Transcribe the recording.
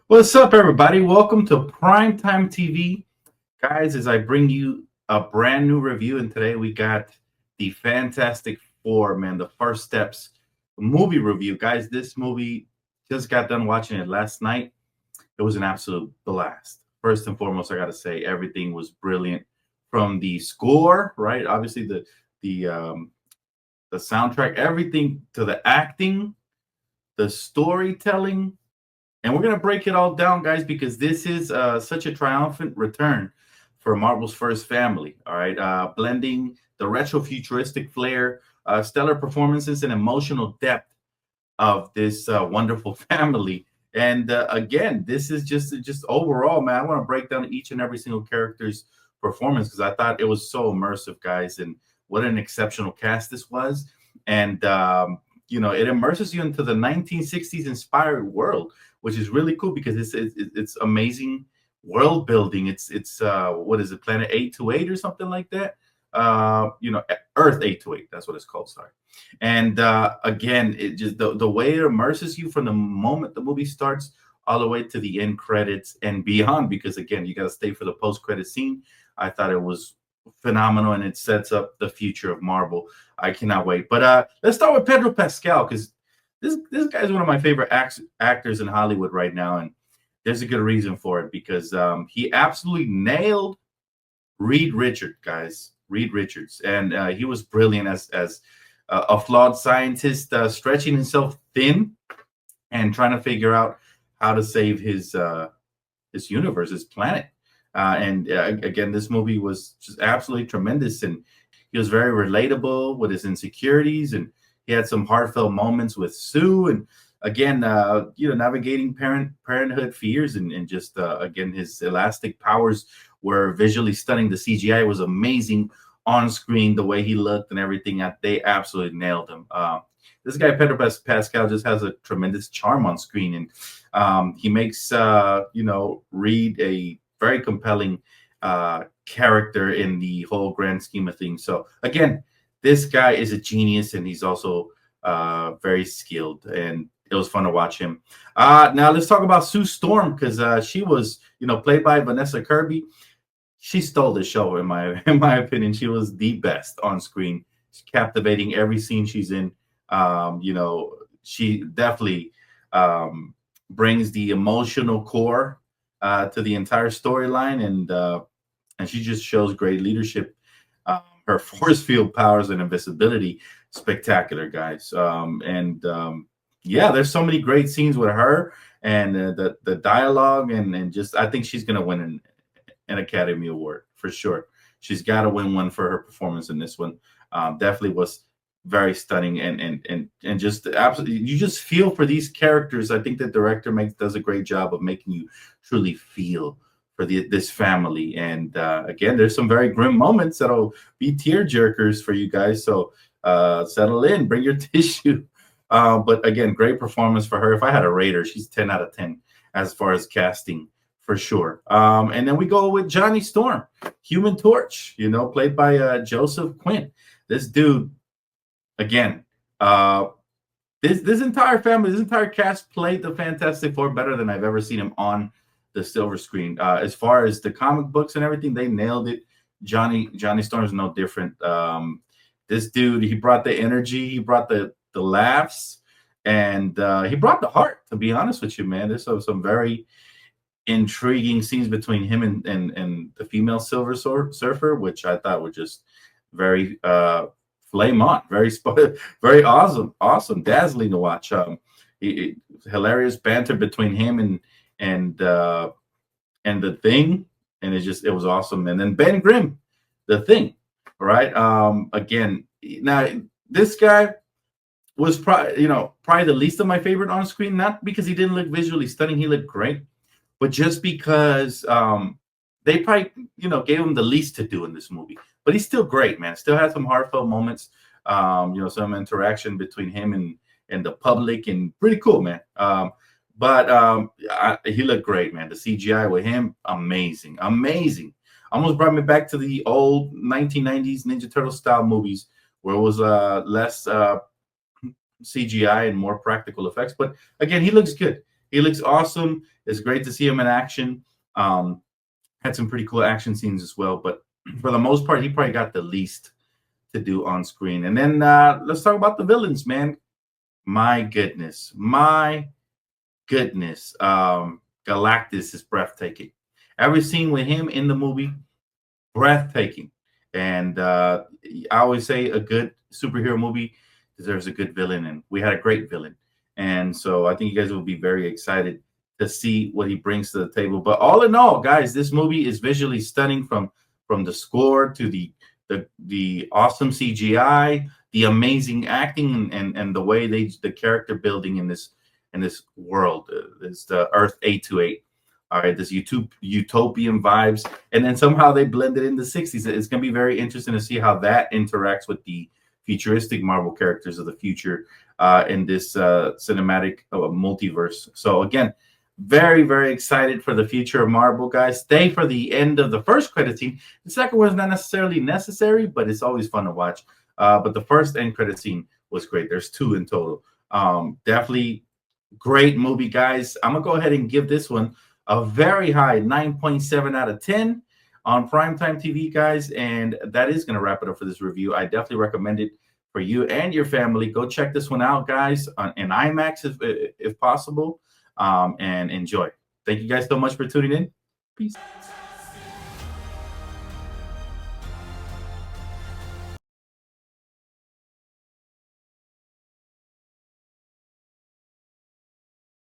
What's up, everybody? Welcome to Primetime TV. Guys, as I bring you a brand new review, and today we got the Fantastic Four, man, the First Steps movie review. Guys, this movie just got done watching it last night. It was an absolute blast. First and foremost, I got to say everything was brilliant from the score, right? Obviously, the the soundtrack, everything to the acting, the storytelling, and we're going to break it all down, guys, because this is such a triumphant return for Marvel's first family. All right. Blending the retro futuristic flair, stellar performances, and emotional depth of this wonderful family. And again, this is just overall, man. I want to break down each and every single character's performance because I thought it was so immersive, guys, and what an exceptional cast this was. And it immerses you into the 1960s inspired world, which is really cool because it's amazing world building. It's what is it, Planet 828 or something like that? Earth 828. That's what it's called. Sorry. And again, it just the way it immerses you from the moment the movie starts all the way to the end credits and beyond. Because again, you got to stay for the post credit scene. I thought it was phenomenal, and it sets up the future of Marvel. I cannot wait. But let's start with Pedro Pascal because this guy is one of my favorite actors in Hollywood right now, and there's a good reason for it because he absolutely nailed Reed Richards, guys. Reed Richards, and he was brilliant as a flawed scientist, stretching himself thin and trying to figure out how to save his universe, his planet. Again, this movie was just absolutely tremendous, and he was very relatable with his insecurities, and he had some heartfelt moments with Sue, and again, navigating parenthood fears, and just again, his elastic powers were visually stunning. The CGI was amazing on screen, the way he looked and everything. They absolutely nailed him. This guy Pedro Pascal just has a tremendous charm on screen, and he makes Reed a very compelling character in the whole grand scheme of things. So again, this guy is a genius, and he's also very skilled, and it was fun to watch him. Now let's talk about Sue Storm because she was, played by Vanessa Kirby. She stole the show in my opinion. She was the best on screen. She's captivating every scene she's in. She definitely brings the emotional core to the entire storyline, and she just shows great leadership. Her force field powers and invisibility, spectacular, guys. There's so many great scenes with her and the dialogue, and just I think she's gonna win an Academy Award for sure. She's got to win one for her performance in this one. Definitely was very stunning, and just absolutely, you just feel for these characters. I think the director does a great job of making you truly feel for this family. And again, there's some very grim moments that'll be tear jerkers for you guys. So settle in, bring your tissue. But again, great performance for her. If I had a rate her, she's 10 out of 10 as far as casting for sure. And then we go with Johnny Storm, Human Torch, played by Joseph Quinn. This dude, again, this entire family, this entire cast played the Fantastic Four better than I've ever seen him on the silver screen. As far as the comic books and everything, they nailed it. Johnny Storm is no different. This dude, he brought the energy, he brought the laughs, and he brought the heart. To be honest with you, man, there's some very intriguing scenes between him and the female Silver Surfer, which I thought were just very flame on, very awesome, dazzling to watch. Hilarious banter between him and the Thing, and it was awesome. And then Ben Grimm, the Thing, right? Again, now this guy was probably the least of my favorite on screen, not because he didn't look visually stunning, he looked great, but just because they probably gave him the least to do in this movie. But he's still great, man. Still has some heartfelt moments. Some interaction between him and the public, and pretty cool, man. He looked great, man. The CGI with him, amazing. Almost brought me back to the old 1990s Ninja Turtle style movies where it was less CGI and more practical effects. But again, he looks good. He looks awesome. It's great to see him in action. Had some pretty cool action scenes as well, but for the most part, he probably got the least to do on screen. And then let's talk about the villains, man. My goodness, my goodness. Galactus is breathtaking. Every scene with him in the movie, breathtaking. And I always say a good superhero movie deserves a good villain, and we had a great villain. And so I think you guys will be very excited to see what he brings to the table. But all in all, guys, this movie is visually stunning from the score to the awesome CGI, the amazing acting, and the way the character building in this world. It's the Earth 828. All right, this utopian vibes, and then somehow they blended in the 60s. It's going to be very interesting to see how that interacts with the futuristic Marvel characters of the future in this cinematic multiverse. So again, very, very excited for the future of Marvel, guys. Stay for the end of the first credit scene. The second one is not necessarily necessary, but it's always fun to watch. But the first end credit scene was great. There's 2 in total. Definitely great movie, guys. I'm going to go ahead and give this one a very high 9.7 out of 10 on Primetime TV, guys. And that is going to wrap it up for this review. I definitely recommend it for you and your family. Go check this one out, guys, in IMAX if possible, and enjoy. Thank you guys so much for tuning in. Peace.